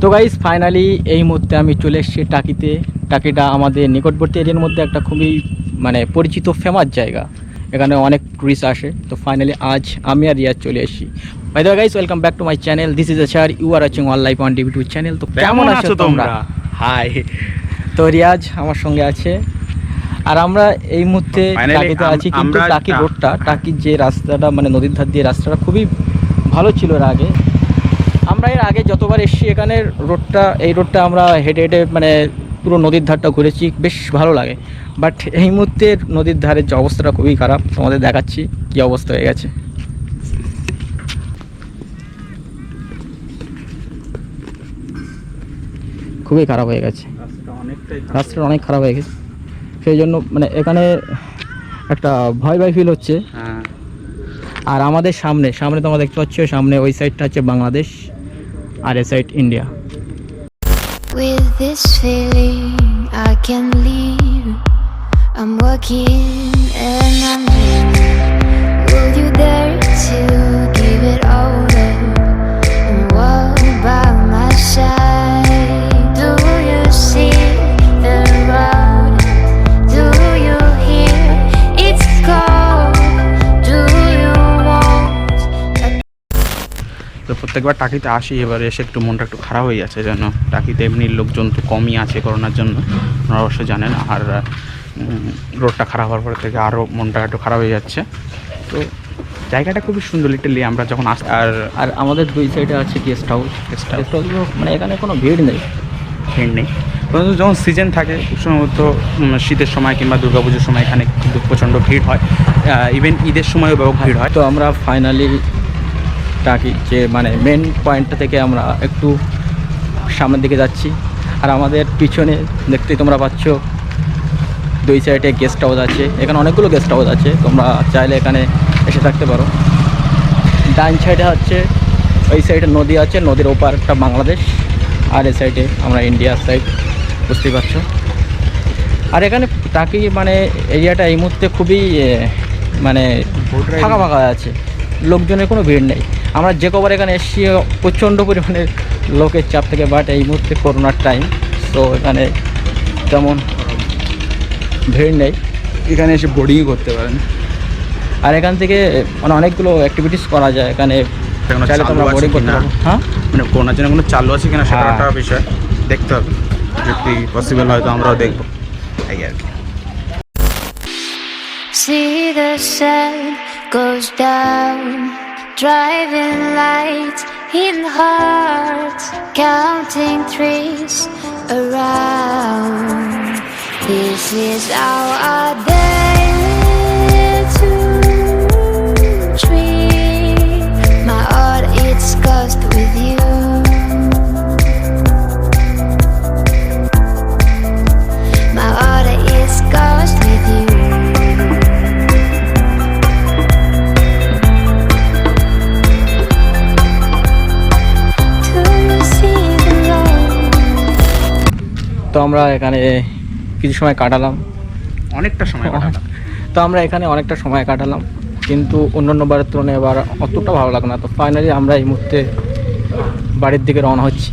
তো guys finally এই মুহূর্তে আমি চলে এসেছি টাকিতে। টাকিটা আমাদের নিকটবর্তী এরিয়ার মধ্যে একটা খুবই পরিচিত ফেমাস জায়গা, এখানে অনেক টুরিস্ট আসে। তো ফাইনালি আজ আমি আর রিয়াজ চলে এসেছি। By the way guys, welcome back to my channel, this is Ashar, you are watching on live on ডিবি2 চ্যানেল। তো কেমন আছো তোমরা? হাই। তো রিয়াজ আমার সঙ্গে আছে, আর আমরা এই মুহূর্তে টাকিতে আছি। কিন্তু টাকির রোডটা, টাকির যে রাস্তাটা নদীর ধার দিয়ে রাস্তাটা খুবই ভালো ছিল এর আগে। আমরা এর আগে যতবার এসেছি এখানের এই রোডটা আমরা হেঁটে হেঁটে পুরো নদীর ধারটা ঘুরেছি, বেশ ভালো লাগে। বাট এই মুহূর্তে নদীর ধারের যে অবস্থাটা খুবই খারাপ, তোমাদের দেখাচ্ছি কী অবস্থা হয়ে গেছে। খুবই খারাপ হয়ে গেছে, রাস্তাটা অনেক খারাপ হয়ে গেছে। সেই জন্য এখানে একটা ভয় ভয় ফিল হচ্ছে। আর আমাদের সামনে তোমরা দেখতে পাচ্ছ, সামনে ওই সাইডটা হচ্ছে বাংলাদেশ আর এই side India. With this feeling I can leave. I'm working and I'm dreaming. Will you dare to give it all up and walk by my side? Do you see the road? Do you hear its call? Do you want a... তো প্রত্যেকবার টাকিতে আসি, এবার এসে একটু মনটা একটু খারাপ হয়ে যাচ্ছে যেন। টাকিতে এমনি লোকজন তো কমই আছে করোনার জন্য, আপনারা অবশ্যই জানেন। আর রোডটা খারাপ হওয়ার পর থেকে আরও মনটা একটু খারাপ হয়ে যাচ্ছে। তো জায়গাটা খুবই সুন্দর লিটারলি আমরা যখন আসি। আর আমাদের দুই সাইডে আছে গেস্ট হাউস। এখানে কোনো ভিড় নেই। কিন্তু যখন সিজন থাকে সম্ভবত শীতের সময় কিংবা দুর্গাপুজোর সময় এখানে কিন্তু প্রচণ্ড ভিড় হয়, ইভেন ঈদের সময়ও ব্যাপক ভিড় হয়। তো আমরা ফাইনালি টাকি যে মেন পয়েন্টটা থেকে আমরা একটু সামনের দিকে যাচ্ছি। আর আমাদের পিছনে দেখতেই তোমরা পাচ্ছ দুই সাইডে গেস্ট হাউস আছে। এখানে অনেকগুলো গেস্ট হাউস আছে, তোমরা চাইলে এখানে এসে থাকতে পারো। ডান সাইডে হচ্ছে ওই সাইডে নদী আছে, নদীর ওপারটা বাংলাদেশ, আর এই সাইডে আমরা ইন্ডিয়ার সাইড, বুঝতেই পারছো। আর এখানে টাকি এরিয়াটা এই মুহূর্তে খুবই ফাঁকা ফাঁকা আছে, লোকজনের কোনো ভিড় নেই। আমরা যে কবার এখানে এসেছি প্রচণ্ড পরিমাণে লোকের চাপ থেকে, বাট এই মুহূর্তে করোনার টাইম, তো এখানে তেমন ভিড় নেই। এখানে এসে বোর্ডিংই করতে পারেন। আর এখান থেকে অনেকগুলো অ্যাক্টিভিটিস করা যায় এখানে, চাইলে তোমরা বোর্ডিং করতে পারো। হ্যাঁ, করোনার জন্য কোনো চালু আছে কিনা সেটা একটা বিষয় দেখতে হবে, যদি পসিবল হয় তো আমরাও দেখবো, এই আর কি। See the sun goes down, driving lights in hearts, counting trees around. This is our day to dream. My heart it's cursed with you. My heart is cursed with you. তো আমরা এখানে কিছু সময় কাটালাম, অনেকটা সময় কাটালাম। তো আমরা এখানে অনেকটা সময় কাটালাম, কিন্তু অন্যান্য বারের তুলনায় এবার অতটা ভালো লাগে না। তো ফাইনালি আমরা এই মুহূর্তে বাড়ির দিকে রওনা হচ্ছি।